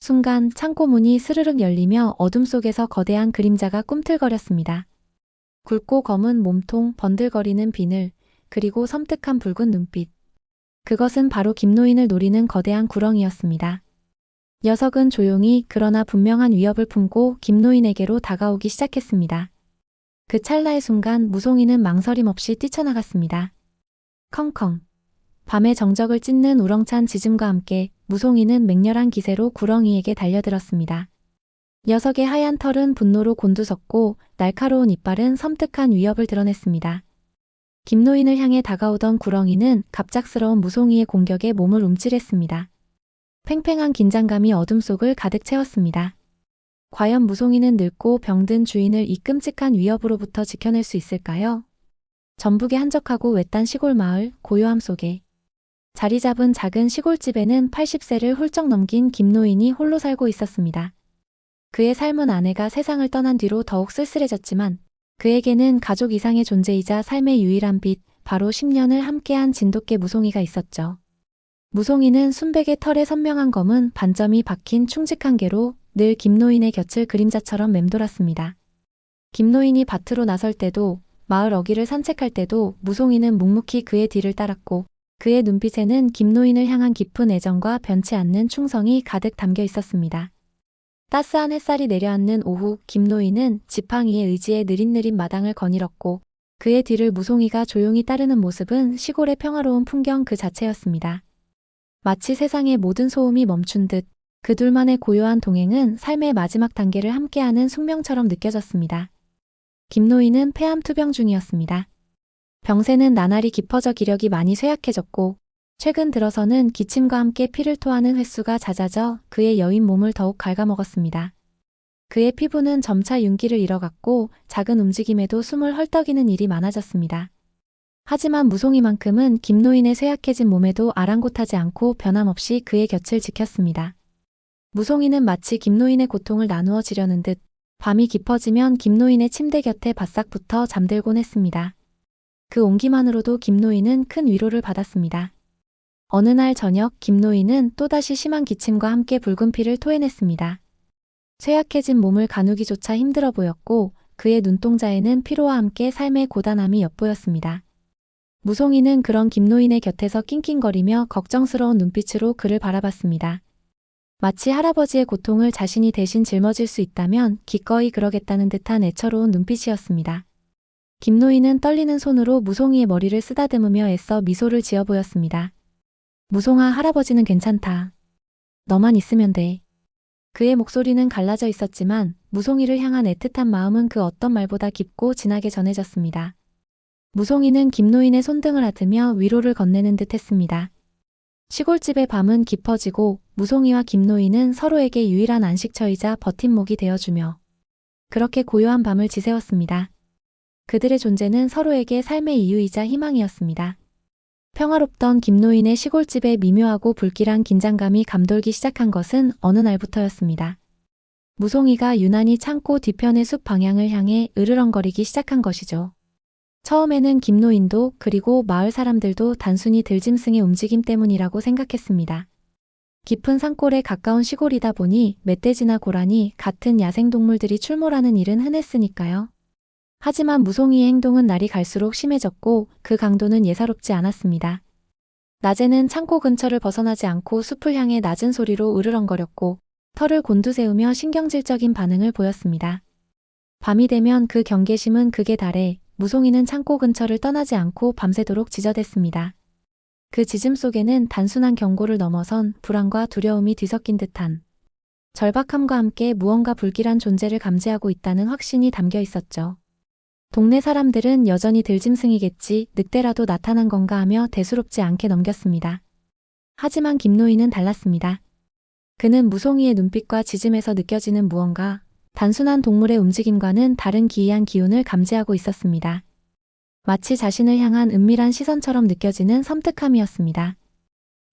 순간 창고 문이 스르륵 열리며 어둠 속에서 거대한 그림자가 꿈틀거렸습니다. 굵고 검은 몸통, 번들거리는 비늘, 그리고 섬뜩한 붉은 눈빛. 그것은 바로 김노인을 노리는 거대한 구렁이였습니다. 녀석은 조용히 그러나 분명한 위협을 품고 김노인에게로 다가오기 시작했습니다. 그 찰나의 순간 무송이는 망설임 없이 뛰쳐나갔습니다. 컹컹. 밤의 정적을 찢는 우렁찬 짖음과 함께 무송이는 맹렬한 기세로 구렁이에게 달려들었습니다. 녀석의 하얀 털은 분노로 곤두섰고 날카로운 이빨은 섬뜩한 위협을 드러냈습니다. 김노인을 향해 다가오던 구렁이는 갑작스러운 무송이의 공격에 몸을 움찔했습니다. 팽팽한 긴장감이 어둠 속을 가득 채웠습니다. 과연 무송이는 늙고 병든 주인을 이 끔찍한 위협으로부터 지켜낼 수 있을까요? 전북의 한적하고 외딴 시골 마을 고요함 속에 자리 잡은 작은 시골집에는 80세를 훌쩍 넘긴 김노인이 홀로 살고 있었습니다. 그의 삶은 아내가 세상을 떠난 뒤로 더욱 쓸쓸해졌지만 그에게는 가족 이상의 존재이자 삶의 유일한 빛, 바로 10년을 함께한 진돗개 무송이가 있었죠. 무송이는 순백의 털에 선명한 검은 반점이 박힌 충직한 개로 늘 김노인의 곁을 그림자처럼 맴돌았습니다. 김노인이 밭으로 나설 때도 마을 어귀를 산책할 때도 무송이는 묵묵히 그의 뒤를 따랐고 그의 눈빛에는 김노인을 향한 깊은 애정과 변치 않는 충성이 가득 담겨 있었습니다. 따스한 햇살이 내려앉는 오후 김노인은 지팡이의 의지에 느릿느릿 마당을 거닐었고 그의 뒤를 무송이가 조용히 따르는 모습은 시골의 평화로운 풍경 그 자체였습니다. 마치 세상의 모든 소음이 멈춘 듯 그 둘만의 고요한 동행은 삶의 마지막 단계를 함께하는 숙명처럼 느껴졌습니다. 김노인은 폐암 투병 중이었습니다. 병세는 나날이 깊어져 기력이 많이 쇠약해졌고 최근 들어서는 기침과 함께 피를 토하는 횟수가 잦아져 그의 여인 몸을 더욱 갉아먹었습니다. 그의 피부는 점차 윤기를 잃어갔고 작은 움직임에도 숨을 헐떡이는 일이 많아졌습니다. 하지만 무송이만큼은 김노인의 쇠약해진 몸에도 아랑곳하지 않고 변함없이 그의 곁을 지켰습니다. 무송이는 마치 김노인의 고통을 나누어 지려는 듯 밤이 깊어지면 김노인의 침대 곁에 바싹 붙어 잠들곤 했습니다. 그 온기만으로도 김노인은 큰 위로를 받았습니다. 어느 날 저녁 김노인은 또다시 심한 기침과 함께 붉은 피를 토해냈습니다. 쇠약해진 몸을 가누기조차 힘들어 보였고 그의 눈동자에는 피로와 함께 삶의 고단함이 엿보였습니다. 무송이는 그런 김노인의 곁에서 낑낑거리며 걱정스러운 눈빛으로 그를 바라봤습니다. 마치 할아버지의 고통을 자신이 대신 짊어질 수 있다면 기꺼이 그러겠다는 듯한 애처로운 눈빛이었습니다. 김노인은 떨리는 손으로 무송이의 머리를 쓰다듬으며 애써 미소를 지어 보였습니다. 무송아, 할아버지는 괜찮다. 너만 있으면 돼. 그의 목소리는 갈라져 있었지만 무송이를 향한 애틋한 마음은 그 어떤 말보다 깊고 진하게 전해졌습니다. 무송이는 김노인의 손등을 앗으며 위로를 건네는 듯 했습니다. 시골집의 밤은 깊어지고 무송이와 김노인은 서로에게 유일한 안식처이자 버팀목이 되어주며 그렇게 고요한 밤을 지새웠습니다. 그들의 존재는 서로에게 삶의 이유이자 희망이었습니다. 평화롭던 김노인의 시골집에 미묘하고 불길한 긴장감이 감돌기 시작한 것은 어느 날부터였습니다. 무송이가 유난히 창고 뒤편의 숲 방향을 향해 으르렁거리기 시작한 것이죠. 처음에는 김노인도 그리고 마을 사람들도 단순히 들짐승의 움직임 때문이라고 생각했습니다. 깊은 산골에 가까운 시골이다 보니 멧돼지나 고라니 같은 야생동물들이 출몰하는 일은 흔했으니까요. 하지만 무송이의 행동은 날이 갈수록 심해졌고 그 강도는 예사롭지 않았습니다. 낮에는 창고 근처를 벗어나지 않고 숲을 향해 낮은 소리로 으르렁거렸고 털을 곤두세우며 신경질적인 반응을 보였습니다. 밤이 되면 그 경계심은 극에 달해 무송이는 창고 근처를 떠나지 않고 밤새도록 짖어댔습니다. 그 짖음 속에는 단순한 경고를 넘어선 불안과 두려움이 뒤섞인 듯한 절박함과 함께 무언가 불길한 존재를 감지하고 있다는 확신이 담겨 있었죠. 동네 사람들은 여전히 들짐승이겠지, 늑대라도 나타난 건가 하며 대수롭지 않게 넘겼습니다. 하지만 김노인은 달랐습니다. 그는 무송이의 눈빛과 짖음에서 느껴지는 무언가, 단순한 동물의 움직임과는 다른 기이한 기운을 감지하고 있었습니다. 마치 자신을 향한 은밀한 시선처럼 느껴지는 섬뜩함이었습니다.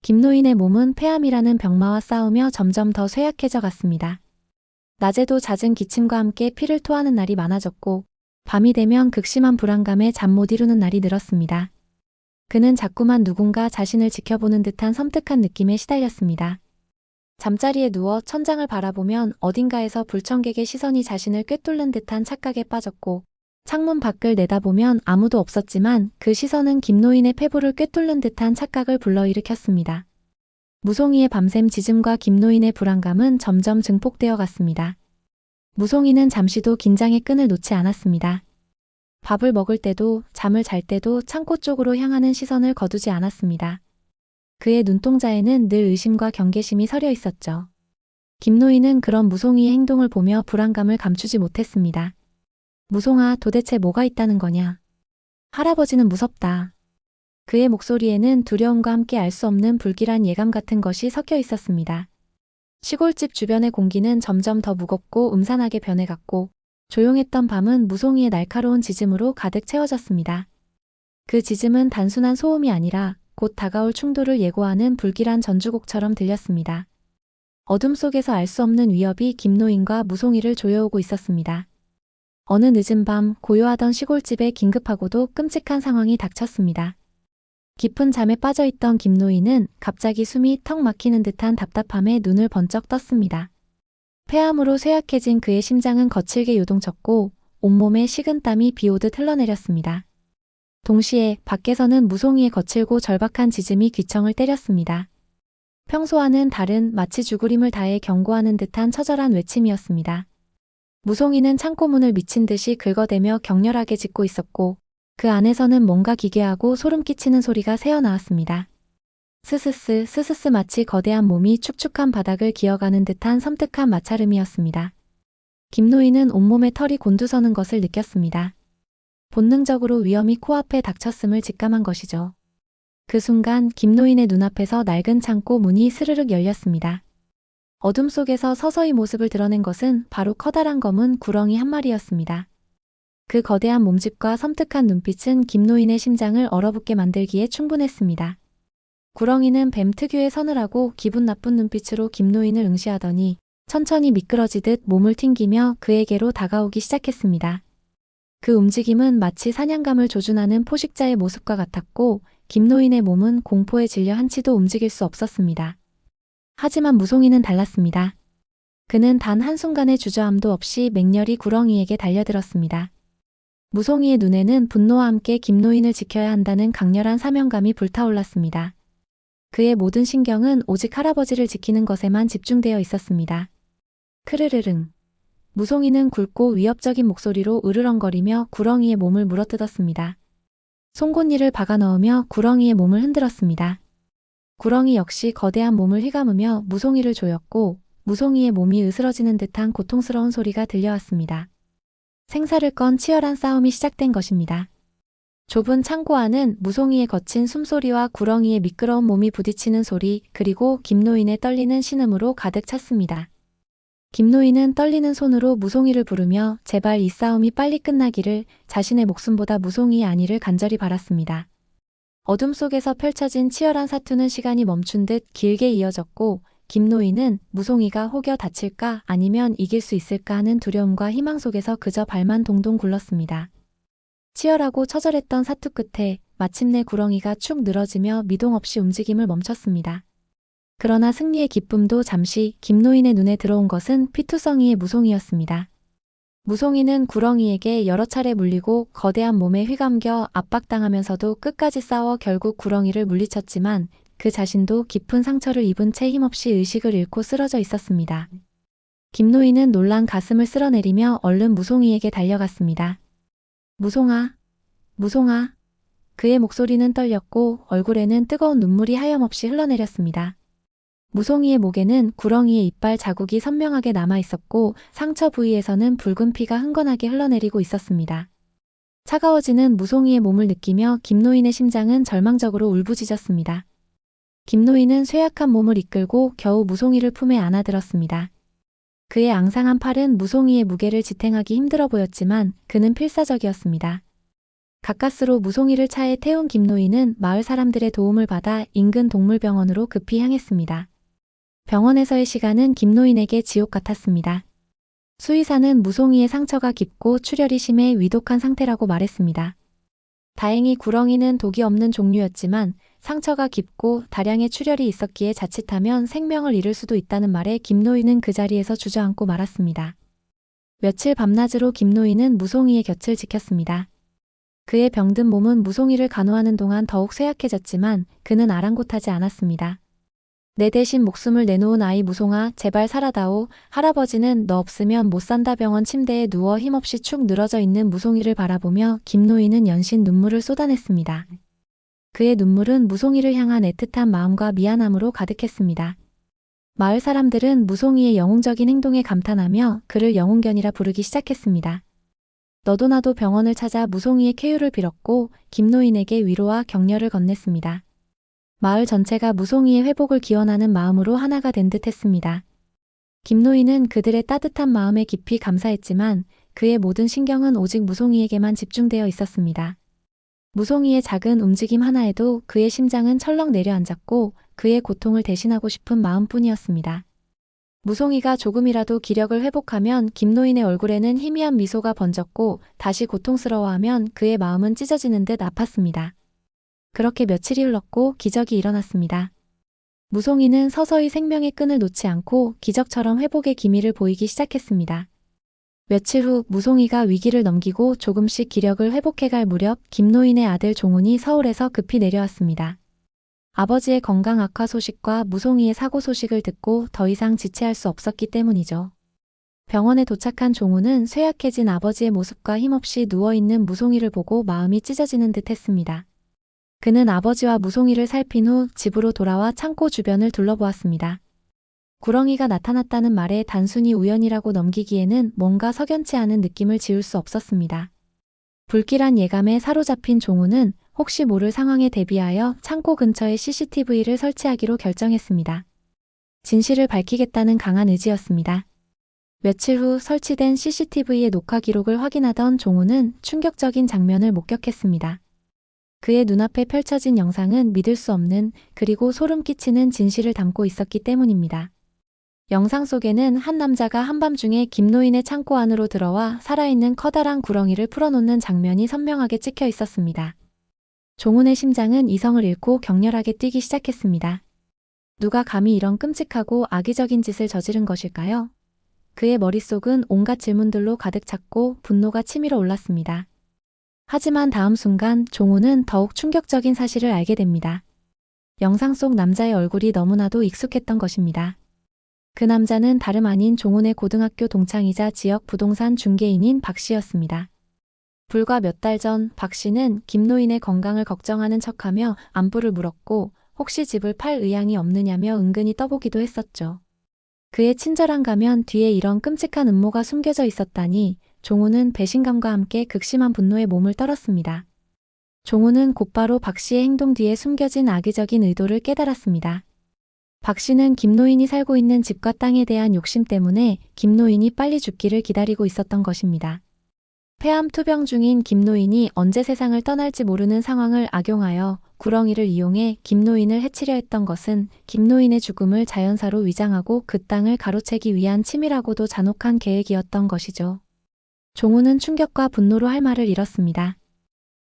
김노인의 몸은 폐암이라는 병마와 싸우며 점점 더 쇠약해져 갔습니다. 낮에도 잦은 기침과 함께 피를 토하는 날이 많아졌고 밤이 되면 극심한 불안감에 잠 못 이루는 날이 늘었습니다. 그는 자꾸만 누군가 자신을 지켜보는 듯한 섬뜩한 느낌에 시달렸습니다. 잠자리에 누워 천장을 바라보면 어딘가에서 불청객의 시선이 자신을 꿰뚫는 듯한 착각에 빠졌고, 창문 밖을 내다보면 아무도 없었지만 그 시선은 김노인의 폐부를 꿰뚫는 듯한 착각을 불러일으켰습니다. 무송이의 밤샘 짖음과 김노인의 불안감은 점점 증폭되어 갔습니다. 무송이는 잠시도 긴장의 끈을 놓지 않았습니다. 밥을 먹을 때도 잠을 잘 때도 창고 쪽으로 향하는 시선을 거두지 않았습니다. 그의 눈동자에는 늘 의심과 경계심이 서려 있었죠. 김노인은 그런 무송이의 행동을 보며 불안감을 감추지 못했습니다. 무송아, 도대체 뭐가 있다는 거냐? 할아버지는 무섭다. 그의 목소리에는 두려움과 함께 알 수 없는 불길한 예감 같은 것이 섞여 있었습니다. 시골집 주변의 공기는 점점 더 무겁고 음산하게 변해갔고, 조용했던 밤은 무송이의 날카로운 짖음으로 가득 채워졌습니다. 그 짖음은 단순한 소음이 아니라 곧 다가올 충돌을 예고하는 불길한 전주곡처럼 들렸습니다. 어둠 속에서 알 수 없는 위협이 김노인과 무송이를 조여오고 있었습니다. 어느 늦은 밤 고요하던 시골집에 긴급하고도 끔찍한 상황이 닥쳤습니다. 깊은 잠에 빠져있던 김노인은 갑자기 숨이 턱 막히는 듯한 답답함에 눈을 번쩍 떴습니다. 폐암으로 쇠약해진 그의 심장은 거칠게 요동쳤고 온몸에 식은땀이 비오듯 흘러내렸습니다. 동시에 밖에서는 무송이의 거칠고 절박한 짖음이 귀청을 때렸습니다. 평소와는 다른 마치 죽으림을 다해 경고하는 듯한 처절한 외침이었습니다. 무송이는 창고문을 미친 듯이 긁어대며 격렬하게 짖고 있었고 그 안에서는 뭔가 기괴하고 소름 끼치는 소리가 새어나왔습니다. 스스스 스스스 마치 거대한 몸이 축축한 바닥을 기어가는 듯한 섬뜩한 마찰음이었습니다. 김노인은 온몸에 털이 곤두서는 것을 느꼈습니다. 본능적으로 위험이 코앞에 닥쳤음을 직감한 것이죠. 그 순간 김노인의 눈앞에서 낡은 창고 문이 스르륵 열렸습니다. 어둠 속에서 서서히 모습을 드러낸 것은 바로 커다란 검은 구렁이 한 마리였습니다. 그 거대한 몸집과 섬뜩한 눈빛은 김노인의 심장을 얼어붙게 만들기에 충분했습니다. 구렁이는 뱀 특유의 서늘하고 기분 나쁜 눈빛으로 김노인을 응시하더니 천천히 미끄러지듯 몸을 튕기며 그에게로 다가오기 시작했습니다. 그 움직임은 마치 사냥감을 조준하는 포식자의 모습과 같았고 김노인의 몸은 공포에 질려 한치도 움직일 수 없었습니다. 하지만 무송이는 달랐습니다. 그는 단 한순간의 주저함도 없이 맹렬히 구렁이에게 달려들었습니다. 무송이의 눈에는 분노와 함께 김노인을 지켜야 한다는 강렬한 사명감이 불타올랐습니다. 그의 모든 신경은 오직 할아버지를 지키는 것에만 집중되어 있었습니다. 크르르릉. 무송이는 굵고 위협적인 목소리로 으르렁거리며 구렁이의 몸을 물어뜯었습니다. 송곳니를 박아 넣으며 구렁이의 몸을 흔들었습니다. 구렁이 역시 거대한 몸을 휘감으며 무송이를 조였고 무송이의 몸이 으스러지는 듯한 고통스러운 소리가 들려왔습니다. 생사를 건 치열한 싸움이 시작된 것입니다. 좁은 창고 안은 무송이의 거친 숨소리와 구렁이의 미끄러운 몸이 부딪히는 소리 그리고 김노인의 떨리는 신음으로 가득 찼습니다. 김노인은 떨리는 손으로 무송이를 부르며 제발 이 싸움이 빨리 끝나기를 자신의 목숨보다 무송이의 안위를 간절히 바랐습니다. 어둠 속에서 펼쳐진 치열한 사투는 시간이 멈춘 듯 길게 이어졌고 김노인은 무송이가 혹여 다칠까 아니면 이길 수 있을까 하는 두려움과 희망 속에서 그저 발만 동동 굴렀습니다. 치열하고 처절했던 사투 끝에 마침내 구렁이가 축 늘어지며 미동 없이 움직임을 멈췄습니다. 그러나 승리의 기쁨도 잠시 김노인의 눈에 들어온 것은 피투성이의 무송이였습니다. 무송이는 구렁이에게 여러 차례 물리고 거대한 몸에 휘감겨 압박당하면서도 끝까지 싸워 결국 구렁이를 물리쳤지만 그 자신도 깊은 상처를 입은 채 힘없이 의식을 잃고 쓰러져 있었습니다. 김노인은 놀란 가슴을 쓸어내리며 얼른 무송이에게 달려갔습니다. 무송아, 무송아. 그의 목소리는 떨렸고 얼굴에는 뜨거운 눈물이 하염없이 흘러내렸습니다. 무송이의 목에는 구렁이의 이빨 자국이 선명하게 남아 있었고 상처 부위에서는 붉은 피가 흥건하게 흘러내리고 있었습니다. 차가워지는 무송이의 몸을 느끼며 김노인의 심장은 절망적으로 울부짖었습니다. 김노인은 쇠약한 몸을 이끌고 겨우 무송이를 품에 안아들었습니다. 그의 앙상한 팔은 무송이의 무게를 지탱하기 힘들어 보였지만 그는 필사적이었습니다. 가까스로 무송이를 차에 태운 김노인은 마을 사람들의 도움을 받아 인근 동물병원으로 급히 향했습니다. 병원에서의 시간은 김노인에게 지옥 같았습니다. 수의사는 무송이의 상처가 깊고 출혈이 심해 위독한 상태라고 말했습니다. 다행히 구렁이는 독이 없는 종류였지만 상처가 깊고 다량의 출혈이 있었기에 자칫하면 생명을 잃을 수도 있다는 말에 김노인은 그 자리에서 주저앉고 말았습니다. 며칠 밤낮으로 김노인은 무송이의 곁을 지켰습니다. 그의 병든 몸은 무송이를 간호하는 동안 더욱 쇠약해졌지만 그는 아랑곳하지 않았습니다. 내 대신 목숨을 내놓은 아이 무송아, 제발 살아다오. 할아버지는 너 없으면 못 산다. 병원 침대에 누워 힘없이 축 늘어져 있는 무송이를 바라보며 김노인은 연신 눈물을 쏟아냈습니다. 그의 눈물은 무송이를 향한 애틋한 마음과 미안함으로 가득했습니다. 마을 사람들은 무송이의 영웅적인 행동에 감탄하며 그를 영웅견이라 부르기 시작했습니다. 너도 나도 병원을 찾아 무송이의 쾌유를 빌었고 김노인에게 위로와 격려를 건넸습니다. 마을 전체가 무송이의 회복을 기원하는 마음으로 하나가 된 듯 했습니다. 김노인은 그들의 따뜻한 마음에 깊이 감사했지만 그의 모든 신경은 오직 무송이에게만 집중되어 있었습니다. 무송이의 작은 움직임 하나에도 그의 심장은 철렁 내려앉았고 그의 고통을 대신하고 싶은 마음뿐이었습니다. 무송이가 조금이라도 기력을 회복하면 김노인의 얼굴에는 희미한 미소가 번졌고 다시 고통스러워하면 그의 마음은 찢어지는 듯 아팠습니다. 그렇게 며칠이 흘렀고 기적이 일어났습니다. 무송이는 서서히 생명의 끈을 놓지 않고 기적처럼 회복의 기미를 보이기 시작했습니다. 며칠 후 무송이가 위기를 넘기고 조금씩 기력을 회복해갈 무렵 김노인의 아들 종훈이 서울에서 급히 내려왔습니다. 아버지의 건강 악화 소식과 무송이의 사고 소식을 듣고 더 이상 지체할 수 없었기 때문이죠. 병원에 도착한 종훈은 쇠약해진 아버지의 모습과 힘없이 누워있는 무송이를 보고 마음이 찢어지는 듯 했습니다. 그는 아버지와 무송이를 살핀 후 집으로 돌아와 창고 주변을 둘러보았습니다. 구렁이가 나타났다는 말에 단순히 우연이라고 넘기기에는 뭔가 석연치 않은 느낌을 지울 수 없었습니다. 불길한 예감에 사로잡힌 종훈은 혹시 모를 상황에 대비하여 창고 근처에 CCTV를 설치하기로 결정했습니다. 진실을 밝히겠다는 강한 의지였습니다. 며칠 후 설치된 CCTV의 녹화 기록을 확인하던 종훈은 충격적인 장면을 목격했습니다. 그의 눈앞에 펼쳐진 영상은 믿을 수 없는 그리고 소름 끼치는 진실을 담고 있었기 때문입니다. 영상 속에는 한 남자가 한밤중에 김노인의 창고 안으로 들어와 살아있는 커다란 구렁이를 풀어놓는 장면이 선명하게 찍혀 있었습니다. 종훈의 심장은 이성을 잃고 격렬하게 뛰기 시작했습니다. 누가 감히 이런 끔찍하고 악의적인 짓을 저지른 것일까요? 그의 머릿속은 온갖 질문들로 가득 찼고 분노가 치밀어 올랐습니다. 하지만 다음 순간 종훈은 더욱 충격적인 사실을 알게 됩니다. 영상 속 남자의 얼굴이 너무나도 익숙했던 것입니다. 그 남자는 다름 아닌 종훈의 고등학교 동창이자 지역 부동산 중개인인 박 씨였습니다. 불과 몇 달 전 박 씨는 김노인의 건강을 걱정하는 척하며 안부를 물었고 혹시 집을 팔 의향이 없느냐며 은근히 떠보기도 했었죠. 그의 친절한 가면 뒤에 이런 끔찍한 음모가 숨겨져 있었다니 종훈은 배신감과 함께 극심한 분노에 몸을 떨었습니다. 종훈은 곧바로 박 씨의 행동 뒤에 숨겨진 악의적인 의도를 깨달았습니다. 박 씨는 김노인이 살고 있는 집과 땅에 대한 욕심 때문에 김노인이 빨리 죽기를 기다리고 있었던 것입니다. 폐암 투병 중인 김노인이 언제 세상을 떠날지 모르는 상황을 악용하여 구렁이를 이용해 김노인을 해치려 했던 것은 김노인의 죽음을 자연사로 위장하고 그 땅을 가로채기 위한 치밀하고도 잔혹한 계획이었던 것이죠. 종훈은 충격과 분노로 할 말을 잃었습니다.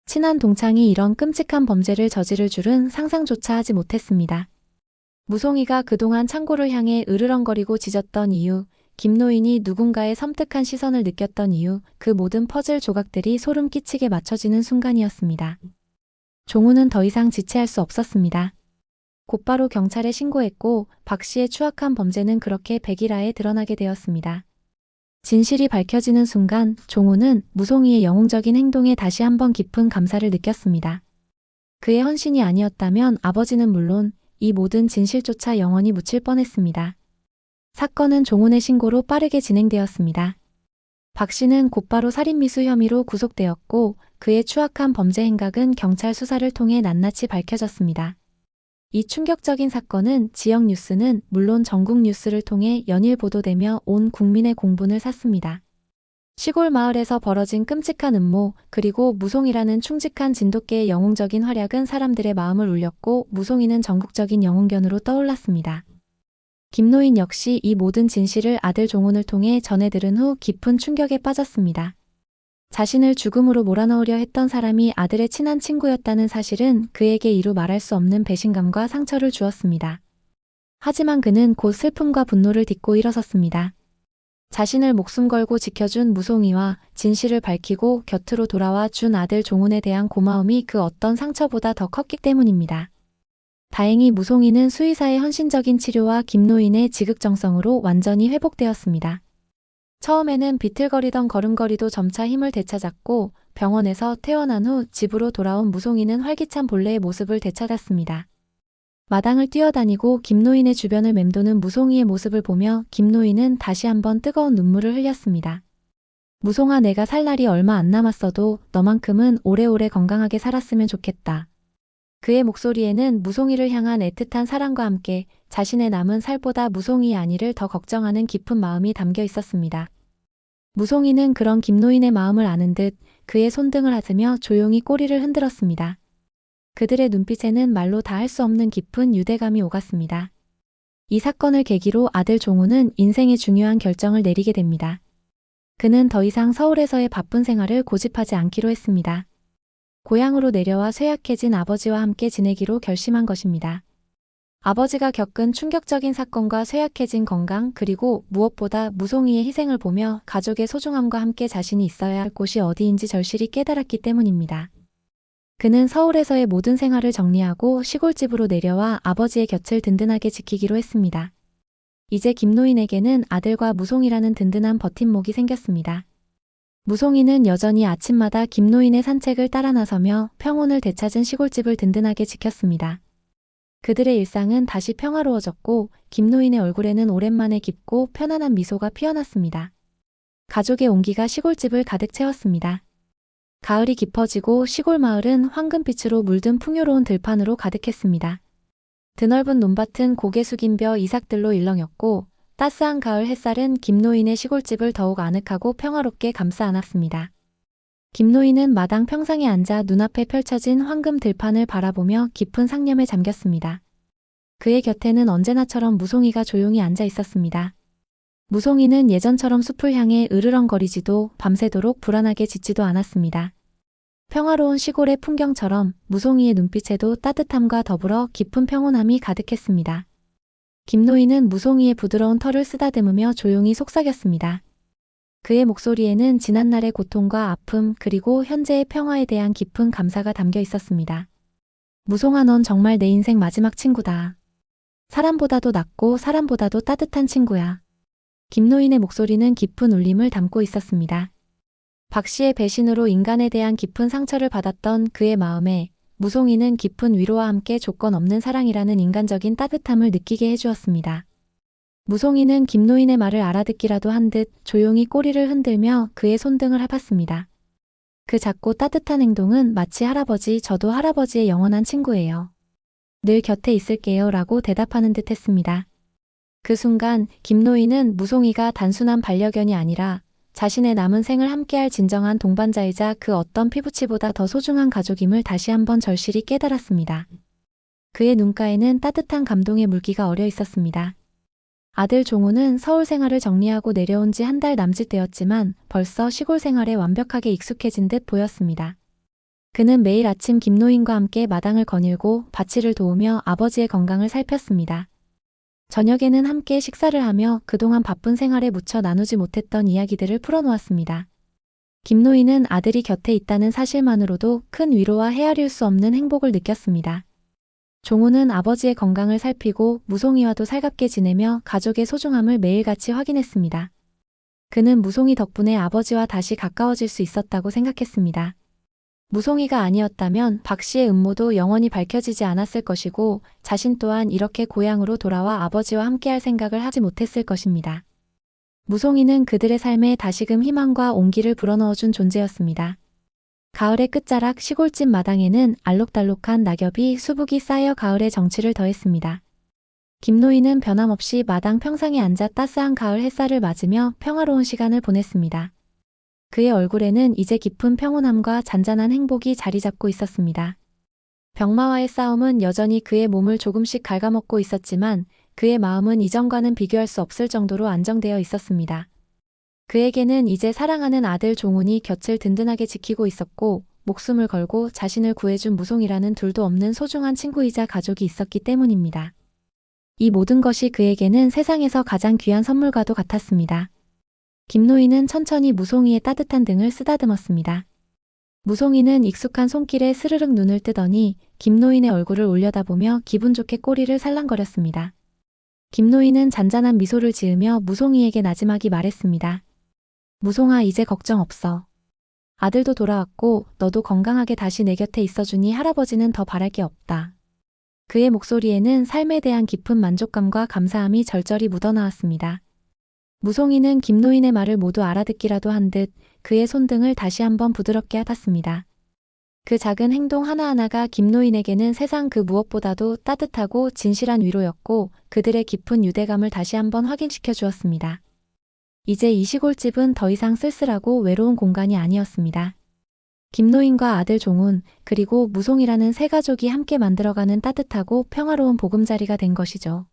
친한 동창이 이런 끔찍한 범죄를 저지를 줄은 상상조차 하지 못했습니다. 무송이가 그동안 창고를 향해 으르렁거리고 짖었던 이유, 김노인이 누군가의 섬뜩한 시선을 느꼈던 이유, 그 모든 퍼즐 조각들이 소름 끼치게 맞춰지는 순간이었습니다. 종훈은 더 이상 지체할 수 없었습니다. 곧바로 경찰에 신고했고 박 씨의 추악한 범죄는 그렇게 백일하에 드러나게 되었습니다. 진실이 밝혀지는 순간 종훈은 무송이의 영웅적인 행동에 다시 한번 깊은 감사를 느꼈습니다. 그의 헌신이 아니었다면 아버지는 물론 이 모든 진실조차 영원히 묻힐 뻔했습니다. 사건은 종훈의 신고로 빠르게 진행되었습니다. 박 씨는 곧바로 살인미수 혐의로 구속되었고 그의 추악한 범죄 행각은 경찰 수사를 통해 낱낱이 밝혀졌습니다. 이 충격적인 사건은 지역 뉴스는 물론 전국 뉴스를 통해 연일 보도되며 온 국민의 공분을 샀습니다. 시골 마을에서 벌어진 끔찍한 음모, 그리고 무송이라는 충직한 진돗개의 영웅적인 활약은 사람들의 마음을 울렸고 무송이는 전국적인 영웅견으로 떠올랐습니다. 김노인 역시 이 모든 진실을 아들 종훈을 통해 전해 들은 후 깊은 충격에 빠졌습니다. 자신을 죽음으로 몰아넣으려 했던 사람이 아들의 친한 친구였다는 사실은 그에게 이루 말할 수 없는 배신감과 상처를 주었습니다. 하지만 그는 곧 슬픔과 분노를 딛고 일어섰습니다. 자신을 목숨 걸고 지켜준 무송이와 진실을 밝히고 곁으로 돌아와 준 아들 종훈에 대한 고마움이 그 어떤 상처보다 더 컸기 때문입니다. 다행히 무송이는 수의사의 헌신적인 치료와 김노인의 지극정성으로 완전히 회복되었습니다. 처음에는 비틀거리던 걸음걸이도 점차 힘을 되찾았고 병원에서 퇴원한 후 집으로 돌아온 무송이는 활기찬 본래의 모습을 되찾았습니다. 마당을 뛰어다니고 김노인의 주변을 맴도는 무송이의 모습을 보며 김노인은 다시 한번 뜨거운 눈물을 흘렸습니다. 무송아, 내가 살 날이 얼마 안 남았어도 너만큼은 오래오래 건강하게 살았으면 좋겠다. 그의 목소리에는 무송이를 향한 애틋한 사랑과 함께 자신의 남은 살보다 무송이의 안위를 더 걱정하는 깊은 마음이 담겨 있었습니다. 무송이는 그런 김노인의 마음을 아는 듯 그의 손등을 하으며 조용히 꼬리를 흔들었습니다. 그들의 눈빛에는 말로 다 할 수 없는 깊은 유대감이 오갔습니다. 이 사건을 계기로 아들 종훈은 인생의 중요한 결정을 내리게 됩니다. 그는 더 이상 서울에서의 바쁜 생활을 고집하지 않기로 했습니다. 고향으로 내려와 쇠약해진 아버지와 함께 지내기로 결심한 것입니다. 아버지가 겪은 충격적인 사건과 쇠약해진 건강, 그리고 무엇보다 무송이의 희생을 보며 가족의 소중함과 함께 자신이 있어야 할 곳이 어디인지 절실히 깨달았기 때문입니다. 그는 서울에서의 모든 생활을 정리하고 시골집으로 내려와 아버지의 곁을 든든하게 지키기로 했습니다. 이제 김노인에게는 아들과 무송이라는 든든한 버팀목이 생겼습니다. 무송이는 여전히 아침마다 김노인의 산책을 따라 나서며 평온을 되찾은 시골집을 든든하게 지켰습니다. 그들의 일상은 다시 평화로워졌고 김노인의 얼굴에는 오랜만에 깊고 편안한 미소가 피어났습니다. 가족의 온기가 시골집을 가득 채웠습니다. 가을이 깊어지고 시골 마을은 황금빛으로 물든 풍요로운 들판으로 가득했습니다. 드넓은 논밭은 고개 숙인 벼 이삭들로 일렁였고 따스한 가을 햇살은 김노인의 시골집을 더욱 아늑하고 평화롭게 감싸 안았습니다. 김노인은 마당 평상에 앉아 눈앞에 펼쳐진 황금 들판을 바라보며 깊은 상념에 잠겼습니다. 그의 곁에는 언제나처럼 무송이가 조용히 앉아 있었습니다. 무송이는 예전처럼 숲을 향해 으르렁거리지도 밤새도록 불안하게 짖지도 않았습니다. 평화로운 시골의 풍경처럼 무송이의 눈빛에도 따뜻함과 더불어 깊은 평온함이 가득했습니다. 김노인은 무송이의 부드러운 털을 쓰다듬으며 조용히 속삭였습니다. 그의 목소리에는 지난날의 고통과 아픔, 그리고 현재의 평화에 대한 깊은 감사가 담겨 있었습니다. 무송아, 넌 정말 내 인생 마지막 친구다. 사람보다도 낫고 사람보다도 따뜻한 친구야. 김노인의 목소리는 깊은 울림을 담고 있었습니다. 박 씨의 배신으로 인간에 대한 깊은 상처를 받았던 그의 마음에 무송이는 깊은 위로와 함께 조건 없는 사랑이라는 인간적인 따뜻함을 느끼게 해주었습니다. 무송이는 김노인의 말을 알아듣기라도 한 듯 조용히 꼬리를 흔들며 그의 손등을 핥았습니다. 그 작고 따뜻한 행동은 마치 할아버지, 저도 할아버지의 영원한 친구예요. 늘 곁에 있을게요 라고 대답하는 듯 했습니다. 그 순간 김노인은 무송이가 단순한 반려견이 아니라 자신의 남은 생을 함께할 진정한 동반자이자 그 어떤 피부치보다 더 소중한 가족임을 다시 한번 절실히 깨달았습니다. 그의 눈가에는 따뜻한 감동의 물기가 어려 있었습니다. 아들 종훈은 서울 생활을 정리하고 내려온 지 한 달 남짓 되었지만 벌써 시골 생활에 완벽하게 익숙해진 듯 보였습니다. 그는 매일 아침 김노인과 함께 마당을 거닐고 밭일을 도우며 아버지의 건강을 살폈습니다. 저녁에는 함께 식사를 하며 그동안 바쁜 생활에 묻혀 나누지 못했던 이야기들을 풀어놓았습니다. 김노인은 아들이 곁에 있다는 사실만으로도 큰 위로와 헤아릴 수 없는 행복을 느꼈습니다. 종훈은 아버지의 건강을 살피고 무송이와도 살갑게 지내며 가족의 소중함을 매일같이 확인했습니다. 그는 무송이 덕분에 아버지와 다시 가까워질 수 있었다고 생각했습니다. 무송이가 아니었다면 박 씨의 음모도 영원히 밝혀지지 않았을 것이고 자신 또한 이렇게 고향으로 돌아와 아버지와 함께할 생각을 하지 못했을 것입니다. 무송이는 그들의 삶에 다시금 희망과 온기를 불어넣어준 존재였습니다. 가을의 끝자락 시골집 마당에는 알록달록한 낙엽이 수북이 쌓여 가을의 정취를 더했습니다. 김노인은 변함없이 마당 평상에 앉아 따스한 가을 햇살을 맞으며 평화로운 시간을 보냈습니다. 그의 얼굴에는 이제 깊은 평온함과 잔잔한 행복이 자리 잡고 있었습니다. 병마와의 싸움은 여전히 그의 몸을 조금씩 갉아먹고 있었지만 그의 마음은 이전과는 비교할 수 없을 정도로 안정되어 있었습니다. 그에게는 이제 사랑하는 아들 종훈이 곁을 든든하게 지키고 있었고, 목숨을 걸고 자신을 구해준 무송이라는 둘도 없는 소중한 친구이자 가족이 있었기 때문입니다. 이 모든 것이 그에게는 세상에서 가장 귀한 선물과도 같았습니다. 김노인은 천천히 무송이의 따뜻한 등을 쓰다듬었습니다. 무송이는 익숙한 손길에 스르륵 눈을 뜨더니 김노인의 얼굴을 올려다보며 기분 좋게 꼬리를 살랑거렸습니다. 김노인은 잔잔한 미소를 지으며 무송이에게 나지막이 말했습니다. 무송아, 이제 걱정 없어. 아들도 돌아왔고 너도 건강하게 다시 내 곁에 있어주니 할아버지는 더 바랄 게 없다. 그의 목소리에는 삶에 대한 깊은 만족감과 감사함이 절절히 묻어나왔습니다. 무송이는 김노인의 말을 모두 알아듣기라도 한 듯 그의 손등을 다시 한번 부드럽게 핥았습니다. 그 작은 행동 하나하나가 김노인에게는 세상 그 무엇보다도 따뜻하고 진실한 위로였고 그들의 깊은 유대감을 다시 한번 확인시켜 주었습니다. 이제 이 시골집은 더 이상 쓸쓸하고 외로운 공간이 아니었습니다. 김노인과 아들 종훈, 그리고 무송이라는 세 가족이 함께 만들어가는 따뜻하고 평화로운 보금자리가 된 것이죠.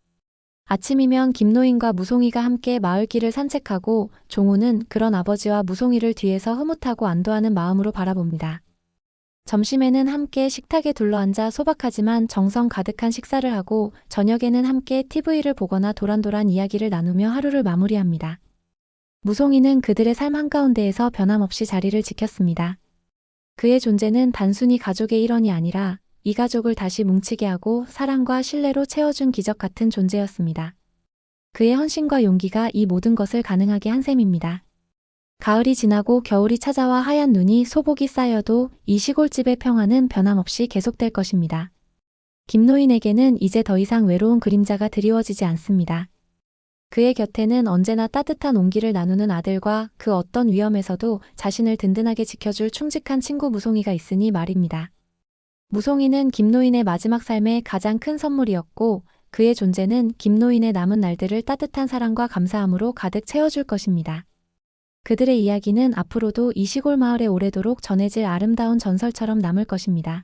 아침이면 김노인과 무송이가 함께 마을길을 산책하고 종훈은 그런 아버지와 무송이를 뒤에서 흐뭇하고 안도하는 마음으로 바라봅니다. 점심에는 함께 식탁에 둘러앉아 소박하지만 정성 가득한 식사를 하고 저녁에는 함께 TV를 보거나 도란도란 이야기를 나누며 하루를 마무리합니다. 무송이는 그들의 삶 한가운데에서 변함없이 자리를 지켰습니다. 그의 존재는 단순히 가족의 일원이 아니라 이 가족을 다시 뭉치게 하고 사랑과 신뢰로 채워준 기적 같은 존재였습니다. 그의 헌신과 용기가 이 모든 것을 가능하게 한 셈입니다. 가을이 지나고 겨울이 찾아와 하얀 눈이 소복이 쌓여도 이 시골집의 평화는 변함없이 계속될 것입니다. 김노인에게는 이제 더 이상 외로운 그림자가 드리워지지 않습니다. 그의 곁에는 언제나 따뜻한 온기를 나누는 아들과 그 어떤 위험에서도 자신을 든든하게 지켜줄 충직한 친구 무송이가 있으니 말입니다. 무송이는 김노인의 마지막 삶의 가장 큰 선물이었고 그의 존재는 김노인의 남은 날들을 따뜻한 사랑과 감사함으로 가득 채워줄 것입니다. 그들의 이야기는 앞으로도 이 시골 마을에 오래도록 전해질 아름다운 전설처럼 남을 것입니다.